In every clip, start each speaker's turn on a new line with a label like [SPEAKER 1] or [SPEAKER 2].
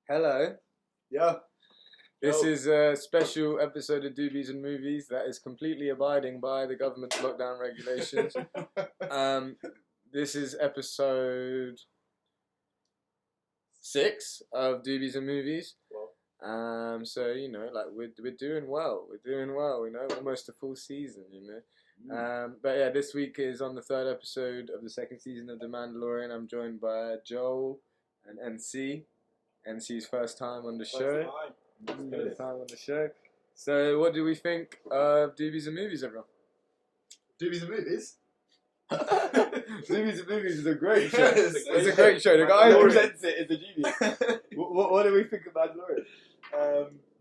[SPEAKER 1] Hello.
[SPEAKER 2] Yeah.
[SPEAKER 1] This is a special episode of Doobies N Movies that is completely abiding by the government's lockdown regulations. This is episode 6 of Doobies N Movies. So you know, like we're doing well. We're doing well. You know, almost a full season. You know. But yeah, this week is on the 3rd episode of the 2nd season of The Mandalorian. I'm joined by Joel and NC. NC's first time on the show. First time on the show. So, what do we think of Doobies N Movies, everyone?
[SPEAKER 2] Doobies N Movies?
[SPEAKER 1] Doobies N Movies is a great show. It's a great show. The guy who presents it is a genius. What do we think of Mandalorian?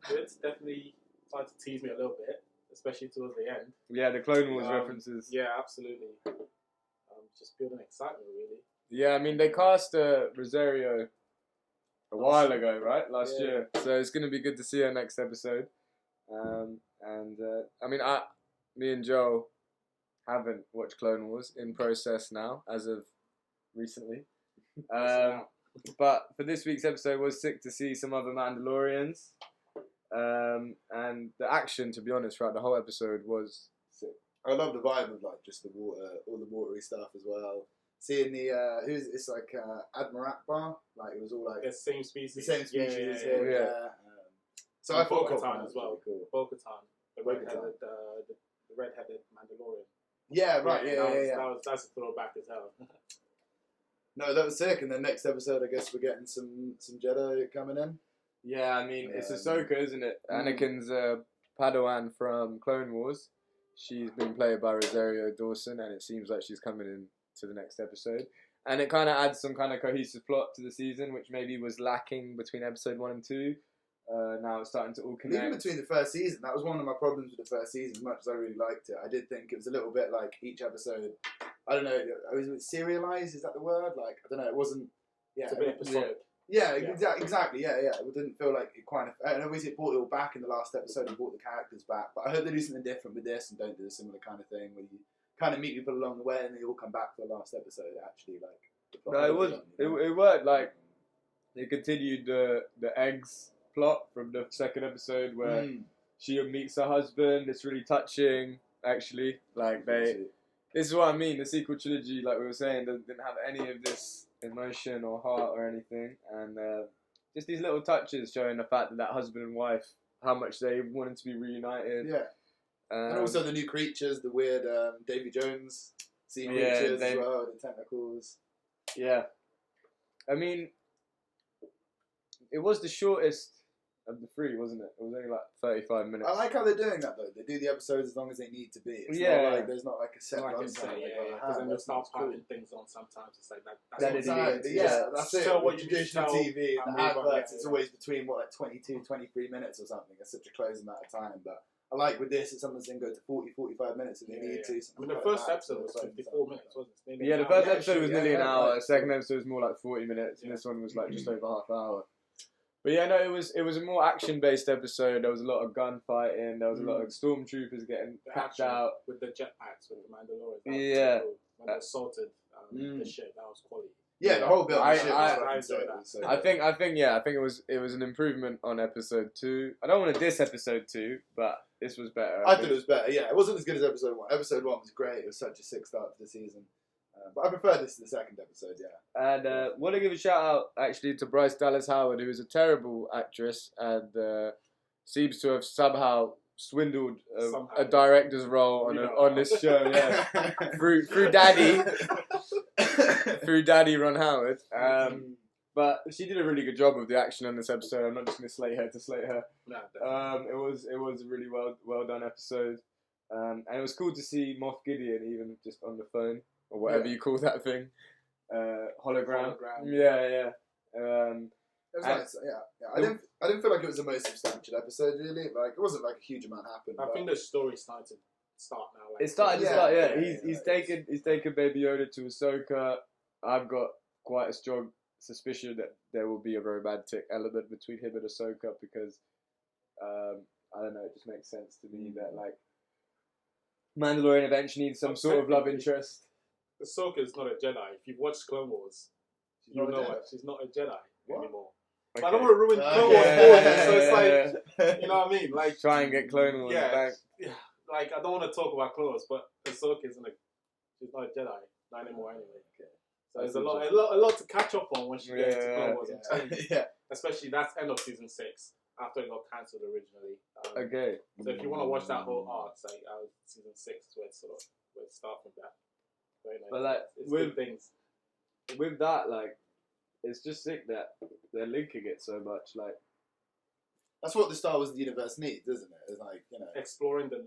[SPEAKER 3] It's definitely tried to tease me a little bit, especially towards the end.
[SPEAKER 1] Yeah, the Clone Wars references.
[SPEAKER 3] Yeah, absolutely. Just building excitement, really.
[SPEAKER 1] Yeah, I mean, they cast Rosario a while ago, right? Last year. So it's going to be good to see her next episode. I mean, me and Joe haven't watched Clone Wars, in process now, as of recently. But for this week's episode, was sick to see some other Mandalorians. And the action, to be honest, throughout the whole episode was sick.
[SPEAKER 2] I love the vibe of like just the water, all the watery stuff as well. Seeing the it's like Admiral Akbar, like it was all like
[SPEAKER 3] the same species.
[SPEAKER 2] The same species.
[SPEAKER 1] Yeah.
[SPEAKER 2] So I thought
[SPEAKER 3] Bo-Katan as well.
[SPEAKER 2] Really cool.
[SPEAKER 3] Bo-Katan, the red-headed Mandalorian.
[SPEAKER 2] Yeah, right. Yeah.
[SPEAKER 3] That's a throwback as hell.
[SPEAKER 2] No, that was sick. And the next episode, I guess we're getting some Jedi coming in.
[SPEAKER 1] Yeah, I mean, it's Ahsoka, isn't it? Anakin's Padawan from Clone Wars. She's been played by Rosario Dawson, and it seems like she's coming in to the next episode. And it kind of adds some kind of cohesive plot to the season, which maybe was lacking between episode 1 and 2. Now it's starting to all connect.
[SPEAKER 2] Even between the first season, that was one of my problems with the first season. As much as I really liked it, I did think it was a little bit like each episode. I don't know. Was it serialized? Is that the word? Like I don't know. It wasn't. Yeah,
[SPEAKER 3] it's a bit episodic.
[SPEAKER 2] Yeah, exactly. Yeah. It didn't feel like it quite. And obviously, it brought it all back in the last episode and brought the characters back. But I hope they do something different with this and don't do a similar kind of thing where you kind of meet people along the way and they all come back for the last episode. Actually, like
[SPEAKER 1] no, it worked. Like they continued the eggs plot from the 2nd episode where she meets her husband. It's really touching, actually. Like this is what I mean. The sequel trilogy, like we were saying, didn't have any of this emotion or heart or anything, and just these little touches showing the fact that husband and wife, how much they wanted to be reunited.
[SPEAKER 2] Yeah. And also the new creatures, the weird Davy Jones sea creatures as well, the tentacles.
[SPEAKER 1] Yeah. I mean, it was the shortest of the 3, wasn't it? It was only like 35 minutes.
[SPEAKER 2] I like how they're doing that though. They do the episodes as long as they need to be. It's
[SPEAKER 1] not
[SPEAKER 2] like, there's not like a set run time.
[SPEAKER 3] Because then they'll start piling things on sometimes. It's like
[SPEAKER 2] that's it.
[SPEAKER 3] What
[SPEAKER 2] you traditional TV and the adverts, it's always between 22, 23 minutes or something. It's such a close amount of time. But I like with this, it's sometimes they can go to 40, 45 minutes if they need to.
[SPEAKER 3] I mean, the first episode was 54 minutes, wasn't it?
[SPEAKER 1] Yeah, the first episode was nearly an hour. The second episode was more like 40 minutes, and this one was like just over half an hour. But yeah, no, it was a more action-based episode. There was a lot of gunfighting. There was a lot of stormtroopers getting packed out
[SPEAKER 3] with the jetpacks with the Mandalorian.
[SPEAKER 1] Yeah,
[SPEAKER 3] cool. When they assaulted the ship, that was quality.
[SPEAKER 2] Yeah, the whole bit.
[SPEAKER 1] I enjoyed that. I think it was an improvement on episode 2. I don't want to diss episode 2, but this was better.
[SPEAKER 2] I thought it was better. Yeah, it wasn't as good as episode 1. Episode 1 was great. It was such a sick start to the season. But I prefer this to the 2nd episode, yeah.
[SPEAKER 1] And want to give a shout out actually to Bryce Dallas Howard, who is a terrible actress and seems to have somehow swindled a director's role on this show, yeah, through Daddy Ron Howard. But she did a really good job with the action on this episode. I'm not just going to slate her to slate her.
[SPEAKER 3] No,
[SPEAKER 1] it was a really well done episode, and it was cool to see Moff Gideon even just on the phone. Or whatever you call that thing, hologram. Yeah.
[SPEAKER 2] It was nice. Yeah. I didn't feel like it was the most substantial episode really. Like it wasn't like a huge amount happened.
[SPEAKER 3] I think the story started to start now. Like,
[SPEAKER 1] it started to start. Yeah. He's taken Baby Yoda to Ahsoka. I've got quite a strong suspicion that there will be a romantic element between him and Ahsoka because I don't know. It just makes sense to me that like Mandalorian eventually needs some sort of love interest.
[SPEAKER 3] Ahsoka is not a Jedi. If you've watched Clone Wars, you know she's not a Jedi. anymore.
[SPEAKER 1] Okay.
[SPEAKER 3] But I don't want to ruin Clone Wars
[SPEAKER 2] Okay.
[SPEAKER 3] for you, so it's like, you know what I mean? Like,
[SPEAKER 1] Try and get Clone Wars back.
[SPEAKER 3] yeah. Like, I don't want to talk about Clone Wars, but Ahsoka isn't she's not a Jedi, not anymore anyway. Okay. So there's a lot to catch up on when she gets to Clone Wars.
[SPEAKER 2] Yeah.
[SPEAKER 3] Especially that's end of season 6 after it got cancelled originally.
[SPEAKER 1] Okay.
[SPEAKER 3] So if you want to watch that whole arc, it's like season 6 is where it starts with that. Very nice.
[SPEAKER 1] But like
[SPEAKER 3] it's
[SPEAKER 1] with
[SPEAKER 3] good things.
[SPEAKER 1] With that, like, it's just sick that they're linking it so much. Like,
[SPEAKER 2] that's what the Star Wars universe needs, isn't it? It's like, you know,
[SPEAKER 3] exploring the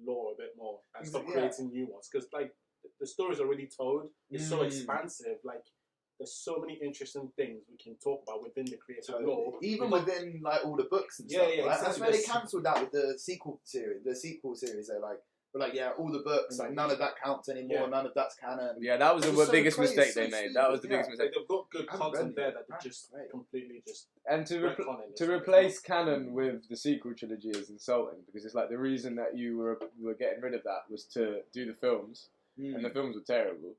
[SPEAKER 3] lore a bit more and stop
[SPEAKER 2] Yeah.
[SPEAKER 3] creating new ones, because like the story's already told. It's so expansive. Like there's so many interesting things we can talk about within the creative lore,
[SPEAKER 2] even within like all the books and stuff.
[SPEAKER 3] Yeah,
[SPEAKER 2] right?
[SPEAKER 3] exactly.
[SPEAKER 2] That's why they cancelled that with the sequel series. They're like, yeah, all the books, like none of that counts anymore.
[SPEAKER 3] Yeah.
[SPEAKER 2] None of that's canon.
[SPEAKER 1] yeah, that was
[SPEAKER 2] It
[SPEAKER 1] the
[SPEAKER 2] was so
[SPEAKER 1] biggest
[SPEAKER 2] crazy,
[SPEAKER 1] mistake
[SPEAKER 2] so
[SPEAKER 1] they made.
[SPEAKER 2] stupid.
[SPEAKER 1] That was the
[SPEAKER 2] Yeah.
[SPEAKER 1] biggest mistake.
[SPEAKER 3] like, they've got good
[SPEAKER 2] I haven't
[SPEAKER 3] content
[SPEAKER 2] read
[SPEAKER 3] there
[SPEAKER 2] it.
[SPEAKER 3] that they
[SPEAKER 2] That's
[SPEAKER 3] just
[SPEAKER 2] great.
[SPEAKER 3] completely just
[SPEAKER 1] And to
[SPEAKER 3] retconning.
[SPEAKER 1] to replace canon with the sequel trilogy is insulting, because it's like the reason that you were getting rid of that was to do the films, and the films were terrible,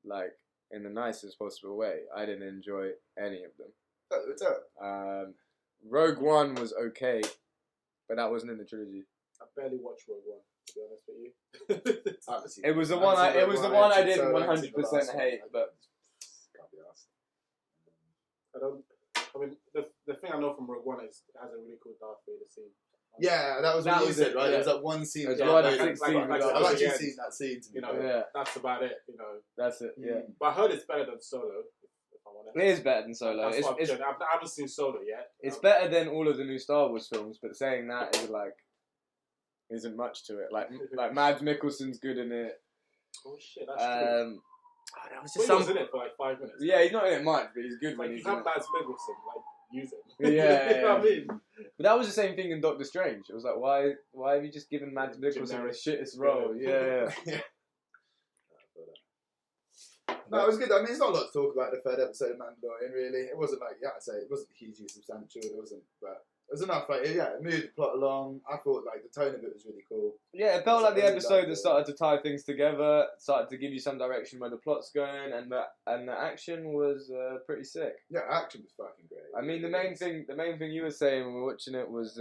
[SPEAKER 1] like in the nicest possible way. I didn't enjoy any of them.
[SPEAKER 2] It's terrible.
[SPEAKER 1] Rogue One was okay, but that wasn't in the trilogy.
[SPEAKER 3] I barely watched Rogue One, to be honest with you.
[SPEAKER 2] I haven't seen
[SPEAKER 1] It was the
[SPEAKER 2] I
[SPEAKER 1] one.
[SPEAKER 2] haven't seen
[SPEAKER 1] It
[SPEAKER 2] Rogue
[SPEAKER 1] was the
[SPEAKER 2] One.
[SPEAKER 1] one I
[SPEAKER 2] haven't seen
[SPEAKER 1] didn't
[SPEAKER 2] Solo, I haven't seen the
[SPEAKER 1] 100%
[SPEAKER 2] last one.
[SPEAKER 1] hate, but
[SPEAKER 2] Can't be asked.
[SPEAKER 3] I mean, the thing I know from Rogue One is it has a really cool Darth Vader scene.
[SPEAKER 2] Yeah, that was
[SPEAKER 1] That
[SPEAKER 2] what you
[SPEAKER 1] was
[SPEAKER 2] said,
[SPEAKER 1] it,
[SPEAKER 2] right?
[SPEAKER 1] yeah.
[SPEAKER 2] There was that one scene.
[SPEAKER 1] There's
[SPEAKER 2] with
[SPEAKER 1] one
[SPEAKER 2] Darth Vader.
[SPEAKER 1] 16
[SPEAKER 3] like-
[SPEAKER 2] I've
[SPEAKER 3] like-
[SPEAKER 2] actually
[SPEAKER 3] yeah.
[SPEAKER 2] seen that scene.
[SPEAKER 3] You know,
[SPEAKER 1] Yeah.
[SPEAKER 3] that's about it.
[SPEAKER 1] that's it. Yeah,
[SPEAKER 3] But I heard it's better than Solo. If I'm honest.
[SPEAKER 1] it is better than Solo.
[SPEAKER 3] That's
[SPEAKER 1] It's
[SPEAKER 3] what I haven't seen Solo yet.
[SPEAKER 1] it's better than all of the new Star Wars films, but saying that is like isn't much to it. Like Mads Mikkelsen's good in it.
[SPEAKER 3] Oh shit, that's true.
[SPEAKER 1] That was
[SPEAKER 3] Well,
[SPEAKER 1] just
[SPEAKER 3] he was in it for like 5 minutes.
[SPEAKER 1] Yeah, he's not in it much, but he's good
[SPEAKER 3] Like
[SPEAKER 1] when
[SPEAKER 3] you
[SPEAKER 1] he's in
[SPEAKER 3] have
[SPEAKER 1] it.
[SPEAKER 3] Mads Mikkelsen, like use him.
[SPEAKER 1] Yeah,
[SPEAKER 3] you know what I mean?
[SPEAKER 1] But that was the same thing in Doctor Strange. It was like, why have you just given Mads Mikkelsen
[SPEAKER 3] Generic.
[SPEAKER 1] the shittest role? Yeah.
[SPEAKER 2] No, it was good. I mean, it's not a lot to talk about the third episode of Mandalorian, really. It wasn't like, yeah, I say, it wasn't hugely substantial. It wasn't, but it was enough. Like, yeah, it moved the plot along. I thought like the tone of it was really cool.
[SPEAKER 1] Yeah, it felt like the
[SPEAKER 2] I really
[SPEAKER 1] episode
[SPEAKER 2] liked
[SPEAKER 1] that
[SPEAKER 2] it.
[SPEAKER 1] started to tie things together, started to give you some direction where the plot's going, and the action was pretty sick.
[SPEAKER 2] Yeah, action was fucking great.
[SPEAKER 1] I mean, the main thing you were saying when we were watching it was,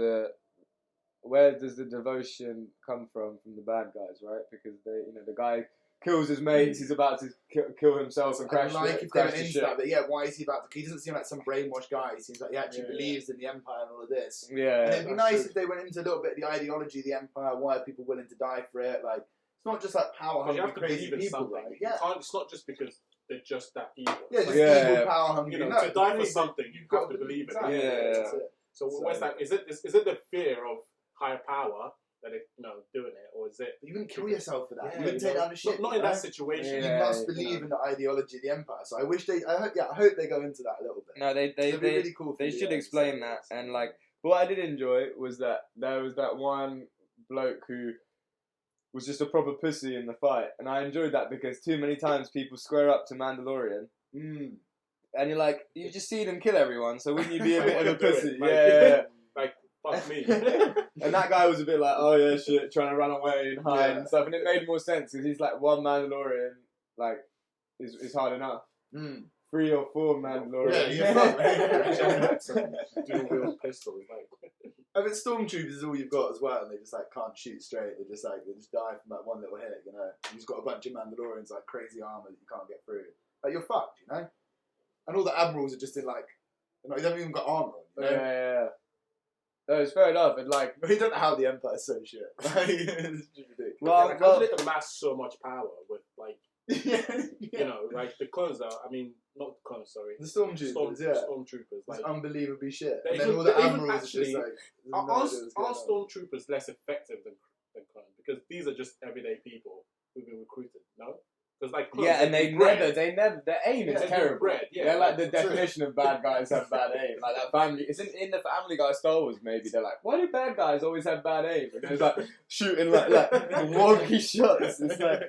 [SPEAKER 1] where does the devotion come from the bad guys, right? Because the guy kills his mates, he's about to kill himself and crash
[SPEAKER 2] like
[SPEAKER 1] the,
[SPEAKER 2] if they went
[SPEAKER 1] crash the
[SPEAKER 2] into
[SPEAKER 1] ship.
[SPEAKER 2] that, but yeah, why is he about to? He doesn't seem like some brainwashed guy. He seems like he actually
[SPEAKER 3] Yeah,
[SPEAKER 2] believes in the Empire and all of this.
[SPEAKER 1] Yeah,
[SPEAKER 2] And it'd be
[SPEAKER 3] that's
[SPEAKER 2] nice
[SPEAKER 3] true.
[SPEAKER 2] if they went into a little bit of the ideology of the Empire. Why are people willing to die for it? Like, it's not just like power
[SPEAKER 3] Because you
[SPEAKER 2] hungry,
[SPEAKER 3] have to
[SPEAKER 2] crazy
[SPEAKER 3] believe in
[SPEAKER 2] people,
[SPEAKER 3] something.
[SPEAKER 2] right?
[SPEAKER 3] You
[SPEAKER 2] Yeah,
[SPEAKER 3] can't, it's not just because they're just that evil.
[SPEAKER 2] yeah, just
[SPEAKER 1] Yeah.
[SPEAKER 2] evil, power hungry.
[SPEAKER 3] You know,
[SPEAKER 2] no,
[SPEAKER 3] to die for
[SPEAKER 2] believe-
[SPEAKER 3] something, you
[SPEAKER 2] you've got
[SPEAKER 3] have to believe in
[SPEAKER 2] exactly.
[SPEAKER 3] it.
[SPEAKER 1] Yeah.
[SPEAKER 2] That's it.
[SPEAKER 3] So what's that? Is it the fear of higher power that it doing it, or is it?
[SPEAKER 2] But you wouldn't kill yourself for that.
[SPEAKER 3] Yeah,
[SPEAKER 2] you wouldn't
[SPEAKER 3] you
[SPEAKER 2] take
[SPEAKER 3] know,
[SPEAKER 2] down the ship.
[SPEAKER 3] Not
[SPEAKER 2] you
[SPEAKER 3] in
[SPEAKER 2] know?
[SPEAKER 3] that situation.
[SPEAKER 1] Yeah.
[SPEAKER 2] You must believe in the ideology of the Empire. So I wish I hope they go into that a little bit.
[SPEAKER 1] No, they
[SPEAKER 2] It'd be really cool.
[SPEAKER 1] they should explain that. And like, what I did enjoy was that there was that one bloke who was just a proper pussy in the fight, and I enjoyed that because too many times people square up to Mandalorian, and you're like, you just see them kill everyone, so wouldn't you be a bit of a pussy?
[SPEAKER 3] Like,
[SPEAKER 1] Yeah.
[SPEAKER 3] Like fuck me.
[SPEAKER 1] And that guy was a bit like, oh yeah, shit, trying to run away and hide
[SPEAKER 2] Yeah.
[SPEAKER 1] and stuff, and it made more sense because he's like, one Mandalorian, like, is hard enough. 3 or 4 Mandalorians.
[SPEAKER 3] Dual wield pistols, like.
[SPEAKER 2] I mean, stormtroopers is all you've got as well, and they just like can't shoot straight. They just die from that one little hit, you know. You've just got a bunch of Mandalorians like crazy armor that you can't get through. Like you're fucked, you know. And all the admirals are just in like, they haven't even got armor on, you know.
[SPEAKER 1] Yeah. No, it's fair enough. And like,
[SPEAKER 2] We don't know how the Empire's so shit. Like, it's just ridiculous.
[SPEAKER 1] Well,
[SPEAKER 3] Like, how did it amass so much power with like
[SPEAKER 2] yeah.
[SPEAKER 3] like the clones though? I mean, not the clones, sorry.
[SPEAKER 2] The stormtroopers, yeah.
[SPEAKER 3] Stormtroopers,
[SPEAKER 2] It's
[SPEAKER 3] like.
[SPEAKER 2] unbelievably shit.
[SPEAKER 3] They
[SPEAKER 2] And then
[SPEAKER 3] even-
[SPEAKER 2] all the
[SPEAKER 3] they even
[SPEAKER 2] admirals
[SPEAKER 3] actually-
[SPEAKER 2] are just like, there's no
[SPEAKER 3] Are
[SPEAKER 2] idea what's going on.
[SPEAKER 3] stormtroopers less effective than clones? Because these are just everyday people who've been recruited, no? Because like clones,
[SPEAKER 1] yeah, and
[SPEAKER 3] they've been bred.
[SPEAKER 1] their aim is
[SPEAKER 3] They've been
[SPEAKER 1] terrible.
[SPEAKER 3] bred, yeah.
[SPEAKER 1] They're like the
[SPEAKER 2] True.
[SPEAKER 1] definition of bad guys have bad aim. Like that family, it's in the Family Guy Star Wars maybe. They're like, why do bad guys always have bad aim? And it's like shooting like wonky shots. It's like,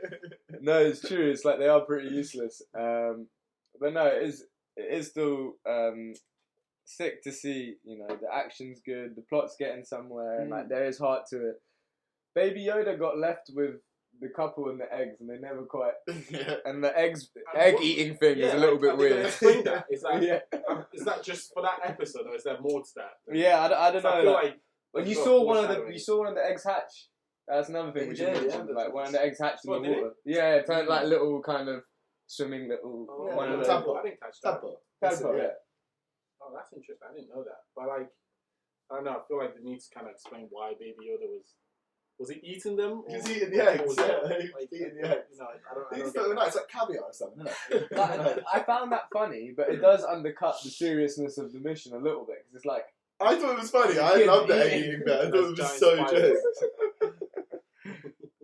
[SPEAKER 1] no, it's true. It's like they are pretty useless. But no, it is still sick to see. You know, the action's good, the plot's getting somewhere, and like there is heart to it. Baby Yoda got left with the couple and the eggs, and they never quite.
[SPEAKER 2] Yeah.
[SPEAKER 1] And the egg eating thing is a little bit weird.
[SPEAKER 3] Explain that. Is that
[SPEAKER 1] Yeah.
[SPEAKER 3] Is that just for that episode, or is there more to that?
[SPEAKER 1] Yeah, I don't know.
[SPEAKER 3] I feel like
[SPEAKER 1] when you
[SPEAKER 3] there's
[SPEAKER 1] saw
[SPEAKER 3] a lot
[SPEAKER 1] one
[SPEAKER 3] of
[SPEAKER 1] of the
[SPEAKER 3] foreshadowing.
[SPEAKER 1] eggs hatch. That's another thing
[SPEAKER 2] They
[SPEAKER 1] we
[SPEAKER 2] did,
[SPEAKER 1] should mention.
[SPEAKER 2] yeah.
[SPEAKER 1] Like one of the eggs hatched in
[SPEAKER 3] Oh,
[SPEAKER 1] the
[SPEAKER 3] did it?
[SPEAKER 1] water. Yeah, it turned like little kind of swimming little
[SPEAKER 3] Oh,
[SPEAKER 1] one of
[SPEAKER 3] yeah,
[SPEAKER 1] the
[SPEAKER 3] I didn't catch that.
[SPEAKER 2] Tadpole.
[SPEAKER 1] tadpole. Yeah.
[SPEAKER 3] Oh, that's interesting. I didn't know that. But like, I don't know. I feel like they need to kind of explain why Baby Yoda was he eating them?
[SPEAKER 2] He was
[SPEAKER 3] or-
[SPEAKER 2] eating
[SPEAKER 3] or
[SPEAKER 2] the eggs.
[SPEAKER 3] was
[SPEAKER 2] Yeah,
[SPEAKER 3] it,
[SPEAKER 2] he was eating the eggs.
[SPEAKER 3] You know, I don't
[SPEAKER 2] It's
[SPEAKER 3] get
[SPEAKER 2] so
[SPEAKER 3] that.
[SPEAKER 2] nice. It's like caviar or something, isn't it?
[SPEAKER 1] I found that funny, but it does undercut the seriousness of the mission a little bit because it's like.
[SPEAKER 2] I thought it was funny. I loved the egg eating bit. I thought it was
[SPEAKER 3] Giant
[SPEAKER 2] so
[SPEAKER 3] spiders.
[SPEAKER 2] jokes.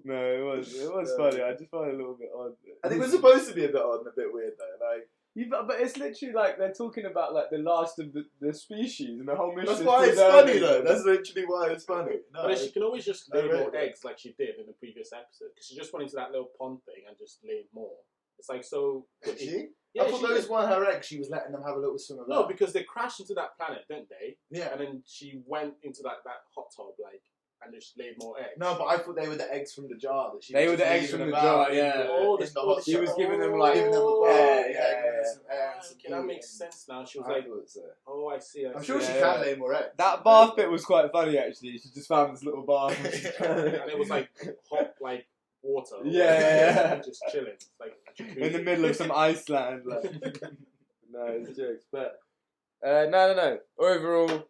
[SPEAKER 1] No, it was funny. I just found it a little bit odd.
[SPEAKER 2] I think it was supposed to be a bit odd and a bit weird though. Like
[SPEAKER 1] But it's literally like they're talking about like the last of the species and the whole mission.
[SPEAKER 2] that's
[SPEAKER 1] is
[SPEAKER 2] why it's
[SPEAKER 1] preserving
[SPEAKER 2] funny though.
[SPEAKER 1] them.
[SPEAKER 2] That's literally why it's funny. No,
[SPEAKER 3] But she can always just
[SPEAKER 2] I
[SPEAKER 3] lay
[SPEAKER 2] read
[SPEAKER 3] more
[SPEAKER 2] it.
[SPEAKER 3] eggs like she did in the previous episode. Because she just went into that little pond thing and just laid more. It's like so.
[SPEAKER 2] did she?
[SPEAKER 3] Yeah,
[SPEAKER 2] I thought
[SPEAKER 3] she
[SPEAKER 2] those
[SPEAKER 3] did.
[SPEAKER 2] weren't her eggs. She was letting them have a little swim about.
[SPEAKER 3] No, because they crashed into that planet, didn't they?
[SPEAKER 2] yeah.
[SPEAKER 3] And then she went into that hot tub like and just laid more eggs.
[SPEAKER 2] No, but I thought they were the eggs from the jar that she.
[SPEAKER 1] They
[SPEAKER 2] was
[SPEAKER 1] were the
[SPEAKER 2] just
[SPEAKER 1] eggs from
[SPEAKER 2] leaving
[SPEAKER 1] the
[SPEAKER 2] about
[SPEAKER 1] jar, yeah.
[SPEAKER 2] in
[SPEAKER 3] Oh,
[SPEAKER 2] the hot
[SPEAKER 1] she
[SPEAKER 2] jar.
[SPEAKER 1] was giving them like
[SPEAKER 2] Giving them the bar,
[SPEAKER 1] yeah,
[SPEAKER 2] giving them some air and some
[SPEAKER 3] Okay, that
[SPEAKER 2] heat
[SPEAKER 3] makes
[SPEAKER 2] and-
[SPEAKER 3] sense now. She was
[SPEAKER 2] I
[SPEAKER 3] like,
[SPEAKER 2] thought so.
[SPEAKER 3] oh, I see.
[SPEAKER 2] I'm sure she
[SPEAKER 1] Yeah.
[SPEAKER 2] can lay more eggs.
[SPEAKER 1] that bath bit was quite funny actually. She just found this little bath.
[SPEAKER 3] and it was like hot, like water.
[SPEAKER 1] Yeah.
[SPEAKER 3] just chilling, like
[SPEAKER 1] in the middle of some Iceland. Like. No, it's jokes, but no. Overall,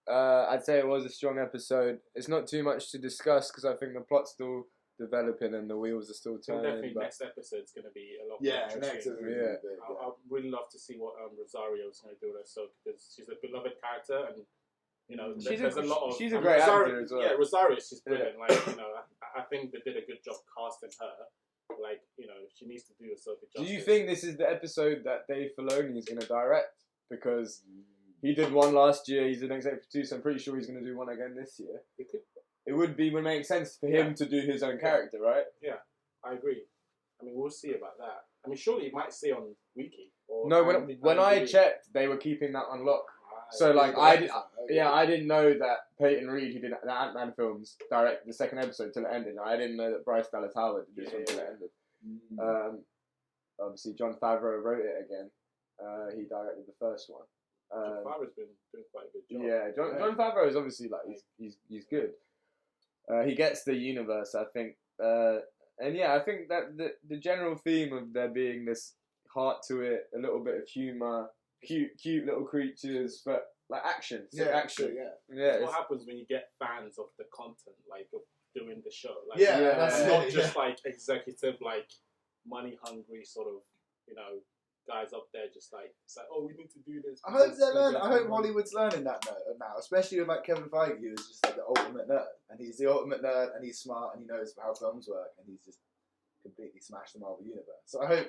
[SPEAKER 1] I'd say it was a strong episode. It's not too much to discuss because I think the plot's still developing and the wheels are still
[SPEAKER 3] I think
[SPEAKER 1] turning.
[SPEAKER 3] definitely
[SPEAKER 1] But
[SPEAKER 3] next episode's going to be a lot
[SPEAKER 2] Yeah,
[SPEAKER 3] more
[SPEAKER 2] next
[SPEAKER 3] interesting.
[SPEAKER 2] is really
[SPEAKER 1] Yeah.
[SPEAKER 2] big.
[SPEAKER 3] I'd really love to see what Rosario's going to do with her soak because she's a beloved character and you know there's a lot of
[SPEAKER 1] she's a
[SPEAKER 3] and
[SPEAKER 1] great
[SPEAKER 3] Rosario,
[SPEAKER 1] actor as well.
[SPEAKER 3] Yeah, Rosario's just brilliant. Like you know, I think they did a good job casting her. Like you know, she needs to do Ahsoka justice.
[SPEAKER 1] Do you think this is the episode that Dave Filoni is going to direct? Because he did one last year, he's an executive producer, so I'm pretty sure he's going to do one again this year. It would make sense for him to do his own character, right?
[SPEAKER 3] I agree. I mean, we'll see about that. I mean, surely it might stay on Wiki. Or
[SPEAKER 1] No,
[SPEAKER 3] IMDb.
[SPEAKER 1] when I checked, they were keeping that unlocked. So like I didn't know that Peyton Reed, who did the Ant-Man films, directed the second episode till it ended. I didn't know that Bryce Dallas Howard did this one till it ended. Obviously, Jon Favreau wrote it again. He directed the first one.
[SPEAKER 3] Favreau's been doing quite a good job.
[SPEAKER 1] Yeah, Jon Favreau is obviously like he's good. He gets the universe, I think, and yeah, I think that the general theme of there being this heart to it, a little bit of humor, cute little creatures, but like action, action. Yeah,
[SPEAKER 3] That's what happens when you get fans of the content, like of doing the show. Like,
[SPEAKER 2] that's
[SPEAKER 3] it's
[SPEAKER 2] it,
[SPEAKER 3] not just like executive, like money hungry sort of, you know, guys up there just like it's like, oh, we need to do this.
[SPEAKER 2] I hope
[SPEAKER 3] because
[SPEAKER 2] they're learning.
[SPEAKER 3] we're
[SPEAKER 2] I hope
[SPEAKER 3] getting
[SPEAKER 2] Hollywood's learning that now, especially with like Kevin Feige, who is just like the ultimate nerd, and he's the ultimate nerd, and he's smart, and he knows how films work, and he's just completely smashed the Marvel universe. So I hope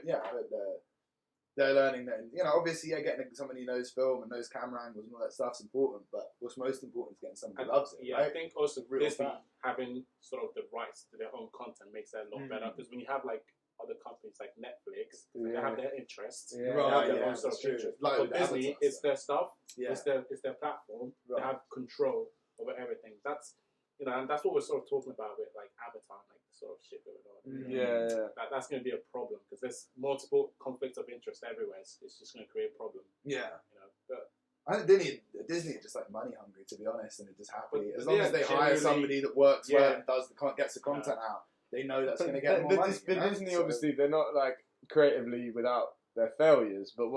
[SPEAKER 2] they're learning that. You know, obviously, getting someone who knows film and knows camera angles and all that stuff's important, but what's most important is getting someone who loves it.
[SPEAKER 3] Yeah,
[SPEAKER 2] right?
[SPEAKER 3] I think also
[SPEAKER 2] Real
[SPEAKER 3] Disney
[SPEAKER 2] fan.
[SPEAKER 3] having sort of the rights to their own content makes that a lot better because when you have like other companies like Netflix, they have their interests.
[SPEAKER 1] Yeah.
[SPEAKER 3] They have their
[SPEAKER 2] yeah,
[SPEAKER 3] own sort of
[SPEAKER 2] that's true.
[SPEAKER 3] interests.
[SPEAKER 2] Like
[SPEAKER 3] For
[SPEAKER 2] with the
[SPEAKER 3] Disney,
[SPEAKER 2] Avatar
[SPEAKER 3] it's their stuff.
[SPEAKER 2] Yeah.
[SPEAKER 3] It's their platform.
[SPEAKER 2] Right.
[SPEAKER 3] They have control over everything. That's and that's what we're sort of talking about with like Avatar, like the sort of shit going on.
[SPEAKER 1] Yeah.
[SPEAKER 3] That's going to be a problem because there's multiple conflicts of interest everywhere. It's just going to create a problem.
[SPEAKER 2] Yeah.
[SPEAKER 3] You know, but
[SPEAKER 2] I think Disney are just like money hungry, to be honest, and they're just happy.
[SPEAKER 3] But
[SPEAKER 2] As long as they hire
[SPEAKER 3] generally-
[SPEAKER 2] somebody that works well
[SPEAKER 3] Yeah.
[SPEAKER 2] and gets the content out, they know that's
[SPEAKER 1] But,
[SPEAKER 2] going to get more money.
[SPEAKER 1] but
[SPEAKER 2] you know?
[SPEAKER 1] Disney
[SPEAKER 2] So-
[SPEAKER 1] obviously they're not like creatively without their failures, but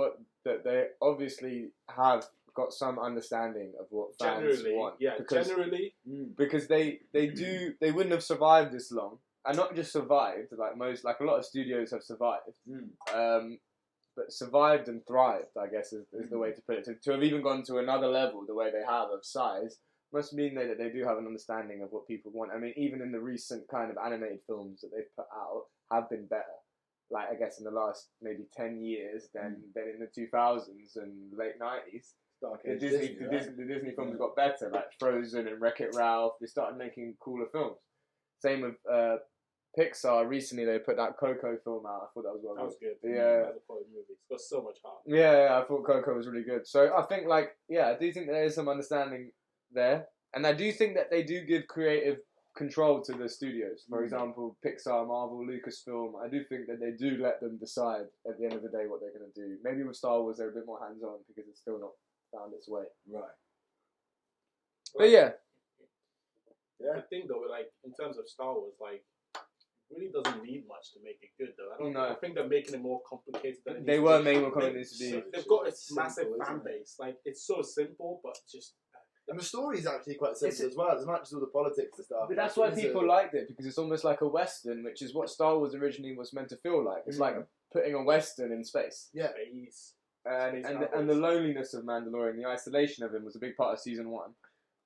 [SPEAKER 1] that they obviously have got some understanding of what fans
[SPEAKER 3] generally,
[SPEAKER 1] want. Because they wouldn't have survived this long, and not just survived like a lot of studios have survived, but survived and thrived. I guess is the way to put it. To have even gone to another level the way they have of size must mean that they do have an understanding of what people want. I mean, even in the recent kind of animated films that they've put out have been better. Like I guess in the last maybe 10 years than in the 2000s and late 90s. The Disney films got better, like Frozen and Wreck-It Ralph. They started making cooler films. Same with Pixar. Recently, they put that Coco film out. I thought that was well.
[SPEAKER 3] that was good.
[SPEAKER 1] Yeah.
[SPEAKER 3] That was a quality movie. It's got so much heart.
[SPEAKER 1] Yeah, I thought Coco was really good. So I think, I do think there is some understanding there, and I do think that they do give creative control to the studios. For example, Pixar, Marvel, Lucasfilm. I do think that they do let them decide at the end of the day what they're going to do. Maybe with Star Wars they're a bit more hands-on because it's still not found its way.
[SPEAKER 2] Right.
[SPEAKER 1] But yeah.
[SPEAKER 3] I think though, like in terms of Star Wars, like it really doesn't need much to make it good though. I think they're making it more complicated than it
[SPEAKER 1] they
[SPEAKER 3] needs
[SPEAKER 1] were
[SPEAKER 3] to be.
[SPEAKER 1] making more complicated to be.
[SPEAKER 3] They've got a
[SPEAKER 2] Simple,
[SPEAKER 3] massive
[SPEAKER 2] isn't
[SPEAKER 3] fan
[SPEAKER 2] it?
[SPEAKER 3] base. Like it's so simple, but just.
[SPEAKER 2] And the story's actually quite simple as well, as much as all the politics and stuff.
[SPEAKER 1] But that's why people liked it, because it's almost like a Western, which is what Star Wars originally was meant to feel like. It's like putting a Western in space.
[SPEAKER 2] Yeah.
[SPEAKER 1] And the loneliness of Mandalorian, the isolation of him was a big part of season 1.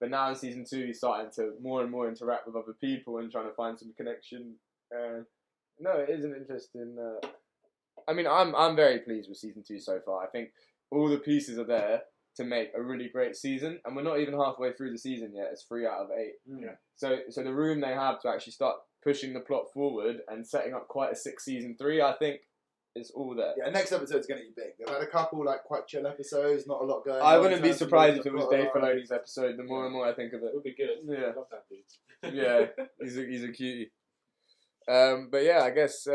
[SPEAKER 1] But now in season 2, he's starting to more and more interact with other people and trying to find some connection. No, it is an interesting... I mean, I'm very pleased with season 2 so far. I think all the pieces are there to make a really great season, and we're not even halfway through the season yet. It's 3 out of 8.
[SPEAKER 3] Yeah.
[SPEAKER 1] So the room they have to actually start pushing the plot forward and setting up quite a 6 season 3, I think, is all there.
[SPEAKER 2] Yeah, next episode's going to be big. They've had a couple like quite chill episodes, not a lot going on.
[SPEAKER 1] I wouldn't be surprised if it was Dave Filoni's episode. The more and more I think of it,
[SPEAKER 3] It would be good.
[SPEAKER 1] Yeah.
[SPEAKER 3] I love that dude.
[SPEAKER 1] Yeah, he's a cutie. But yeah, I guess.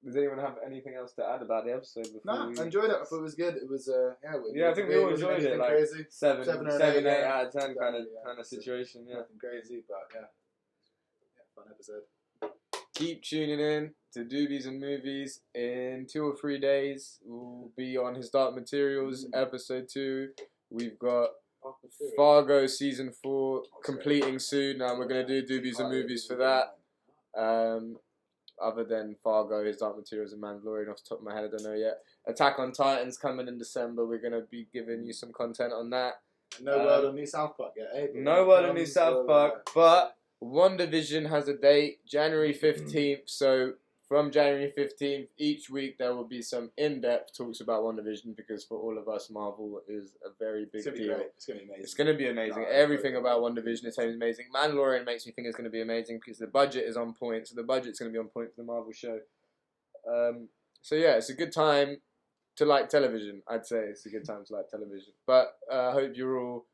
[SPEAKER 1] Does anyone have anything else to add about the episode?
[SPEAKER 2] No, I enjoyed it. I thought it was good. It was
[SPEAKER 1] I think we all enjoyed it. Like
[SPEAKER 2] crazy.
[SPEAKER 1] 7,
[SPEAKER 2] or
[SPEAKER 1] 8
[SPEAKER 2] 8,
[SPEAKER 1] out of 10 kind
[SPEAKER 2] yeah.
[SPEAKER 1] of situation. Yeah.
[SPEAKER 2] Nothing crazy, but fun episode.
[SPEAKER 1] Keep tuning in to Doobies N Movies. In 2 or 3 days, we'll be on His Dark Materials episode 2. We've got Fargo season 4 completing soon. Now we're gonna do Doobies N Movies for that. Other than Fargo, His Dark Materials, and Mandalorian, off the top of my head, I don't know yet. Attack on Titan's coming in December. We're gonna be giving you some content on that.
[SPEAKER 2] No word on New South Park yet, eh?
[SPEAKER 1] No word on New South Park, but WandaVision has a date, January 15th. So from January 15th, each week there will be some in-depth talks about WandaVision, because for all of us, Marvel is a very big deal.
[SPEAKER 2] It's going to be amazing.
[SPEAKER 1] It's going to be amazing. Everything about WandaVision is amazing. Mandalorian makes me think it's going to be amazing because the budget is on point. So the budget's going to be on point for the Marvel show. So yeah, it's a good time to like television. I'd say it's a good time to like television. But I hope you're all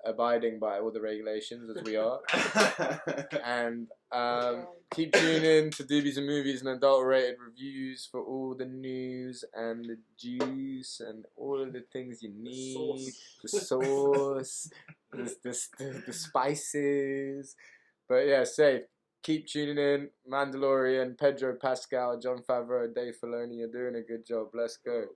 [SPEAKER 1] abiding by all the regulations as we are. And keep tuning in to Doobies N Movies and adult-rated reviews for all the news and the juice and all of the things you need. The sauce, the spices. But yeah, safe. Keep tuning in. Mandalorian, Pedro Pascal, John Favreau, Dave Filoni, you're doing a good job. Let's go.